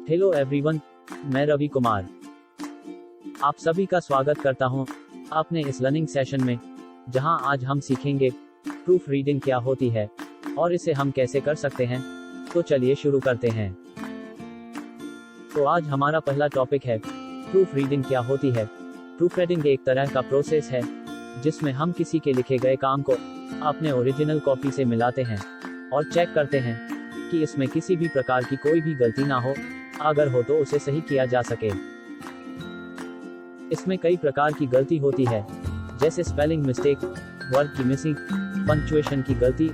Hello everyone, मैं रवि कुमार आप सभी का स्वागत करता हूं अपने इस लर्निंग सेशन में, जहां आज हम सीखेंगे प्रूफ रीडिंग क्या होती है और इसे हम कैसे कर सकते हैं। तो चलिए शुरू करते हैं। तो आज हमारा पहला टॉपिक है प्रूफ रीडिंग क्या होती है। प्रूफ रीडिंग एक तरह का प्रोसेस है जिसमें हम किसी के लिखे गए काम को अपने ओरिजिनल कॉपी से मिलाते हैं और चेक करते हैं कि इसमें किसी भी प्रकार की कोई भी गलती ना हो, अगर हो तो उसे सही किया जा सके। इसमें कई प्रकार की गलती होती है, जैसे स्पेलिंग मिस्टेक, वर्ड की मिसिंग, पंक्चुएशन की गलती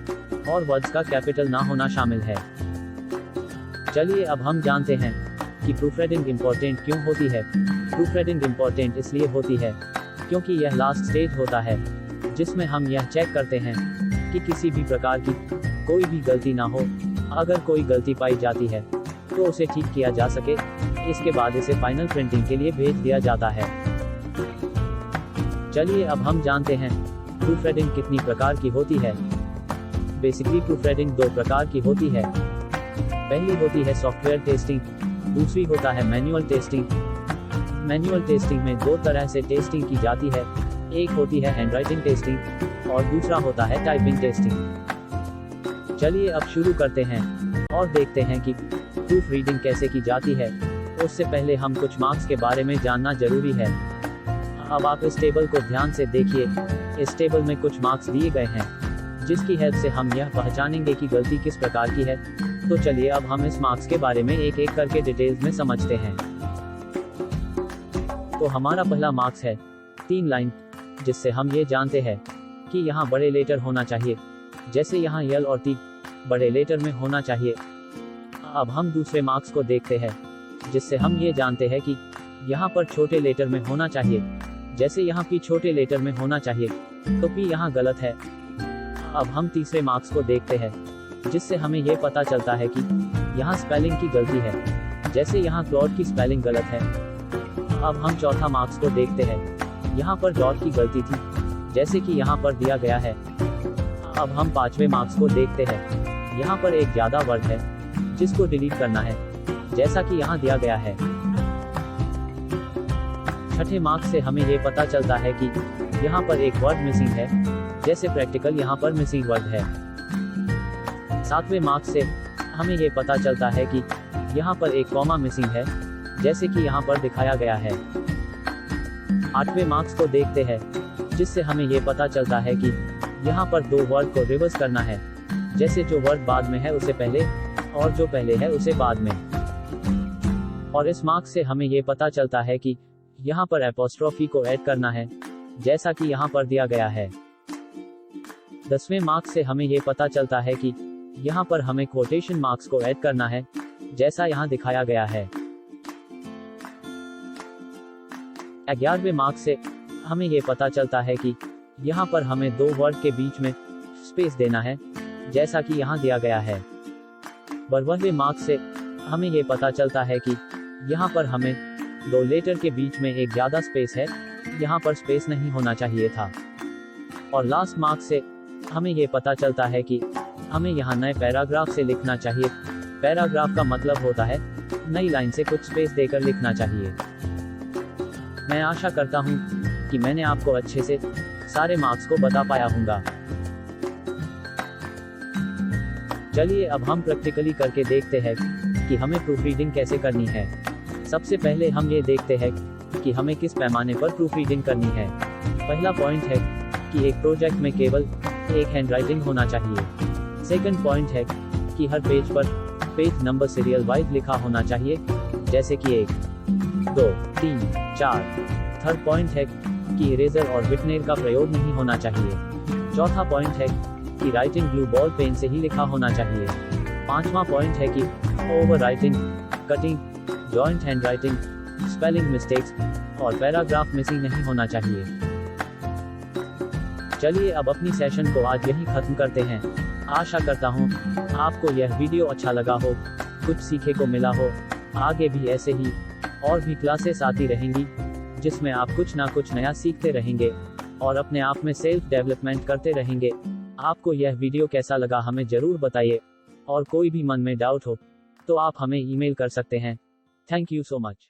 और वर्ड्स का कैपिटल ना होना शामिल है। चलिए अब हम जानते हैं कि प्रूफ रीडिंग इम्पोर्टेंट क्यों होती है। प्रूफ रीडिंग इम्पोर्टेंट इसलिए होती है क्योंकि यह लास्ट स्टेज होता है जिसमें हम यह चेक करते हैं कि किसी भी प्रकार की कोई भी गलती ना हो। अगर कोई गलती पाई जाती है तो उसे ठीक किया जा सके। इसके बाद इसे फाइनल प्रिंटिंग के लिए भेज दिया जाता है। चलिए अब हम जानते हैं प्रूफ रीडिंग कितनी प्रकार की होती है। बेसिकली प्रूफ रीडिंग दो प्रकार की होती है। पहली होती है सॉफ्टवेयर टेस्टिंग, दूसरी होता है मैनुअल टेस्टिंग। मैनुअल टेस्टिंग में दो तरह से टेस्टिंग की जाती है, एक होती है हैंडराइटिंग टेस्टिंग और दूसरा होता है टाइपिंग टेस्टिंग। चलिए अब शुरू करते हैं और देखते हैं कि प्रूफ रीडिंग कैसे की जाती है। उससे पहले हम कुछ मार्क्स के बारे में जानना जरूरी है। अब आप इस टेबल को ध्यान से देखिए। इस टेबल में कुछ मार्क्स दिए गए हैं जिसकी हेल्प से हम यह पहचानेंगे कि गलती किस प्रकार की है। तो चलिए अब हम इस मार्क्स के बारे में एक एक करके डिटेल्स में समझते हैं। तो हमारा पहला मार्क्स है 3 लाइन, जिससे हम ये जानते हैं कि यहाँ बड़े लेटर होना चाहिए, जैसे यहाँ यल और टी बड़े लेटर में होना चाहिए। अब हम दूसरे मार्क्स को देखते हैं, जिससे हम ये जानते हैं कि यहाँ पर छोटे लेटर में होना चाहिए, जैसे यहाँ पी छोटे लेटर में होना चाहिए, तो पी यहाँ गलत है। अब हम तीसरे मार्क्स को देखते हैं, जिससे हमें ये पता चलता है कि यहाँ स्पेलिंग की गलती है, जैसे यहाँ क्लॉड की स्पेलिंग गलत है। अब हम चौथा मार्क्स को देखते हैं, यहाँ पर डॉट की गलती थी, जैसे कि यहाँ पर दिया गया है। अब हम पांचवें मार्क्स को देखते हैं, यहाँ पर एक ज्यादा वर्ड है जिसको डिलीट करना है, जैसा कि यहाँ दिया गया है। छठे मार्क्स से हमें ये पता चलता है कि यहाँ पर एक वर्ड मिसिंग है, जैसे प्रैक्टिकल यहाँ पर मिसिंग वर्ड है। सातवें मार्क्स से हमें ये पता चलता है कि यहाँ पर एक कॉमा मिसिंग है, जैसे कि यहाँ पर दिखाया गया है। आठवें मार्क्स को देखते हैं, जिससे हमें ये पता चलता है कि यहाँ पर 2 वर्ड को रिवर्स करना है, जैसे जो वर्ड बाद में है उसे पहले और जो पहले है उसे बाद में। और इस मार्क्स से हमें ये पता चलता है कि यहाँ पर एपोस्ट्रोफी को ऐड करना है, जैसा कि यहाँ पर दिया गया है। 10वें मार्क्स से हमें ये पता चलता है कि यहाँ पर हमें कोटेशन मार्क्स को ऐड करना है, जैसा यहाँ दिखाया गया है। 11वें मार्क्स से हमें ये पता चलता है कि यहाँ पर हमें 2 वर्ड के बीच में स्पेस देना है, जैसा कि यहाँ दिया गया है। 12वें मार्क्स से हमें ये पता चलता है कि यहाँ पर हमें 2 लेटर के बीच में एक ज्यादा स्पेस है, यहाँ पर स्पेस नहीं होना चाहिए था। और लास्ट मार्क्स से हमें ये पता चलता है कि हमें यहाँ नए पैराग्राफ से लिखना चाहिए। पैराग्राफ का मतलब होता है नई लाइन से कुछ स्पेस देकर लिखना चाहिए। मैं आशा करता हूँ कि मैंने आपको अच्छे से सारे मार्क्स को बता पाया हूँगा। चलिए अब हम प्रैक्टिकली करके देखते हैं कि हमें प्रूफ रीडिंग कैसे करनी है। सबसे पहले हम ये देखते हैं कि हमें किस पैमाने पर प्रूफ रीडिंग करनी है। पहला पॉइंट है कि एक प्रोजेक्ट में केवल एक हैंडराइटिंग होना चाहिए। सेकंड पॉइंट है कि हर पेज पर पेज नंबर सीरियल वाइज लिखा होना चाहिए, जैसे कि 1, 2, 3, 4। थर्ड पॉइंट है कि इरेजर और विटनेर का प्रयोग नहीं होना चाहिए। चौथा पॉइंट है कि राइटिंग ब्लू बॉल पेन से ही लिखा होना चाहिए। 5वां पॉइंट है कि over writing, cutting, joint hand writing, spelling mistakes और पैराग्राफ मिसिंग नहीं होना चाहिए। चलिए अब अपनी सेशन को आज यहीं खत्म करते हैं। आशा करता हूँ आपको यह वीडियो अच्छा लगा हो, कुछ सीखे को मिला हो। आगे भी ऐसे ही और भी क्लासेस आती रहेंगी, जिसमें आप कुछ ना कुछ नया सीखते रहेंगे और अपने आप में सेल्फ डेवलपमेंट करते रहेंगे। आपको यह वीडियो कैसा लगा हमें जरूर बताइए, और कोई भी मन में डाउट हो तो आप हमें ईमेल कर सकते हैं थैंक यू सो मच।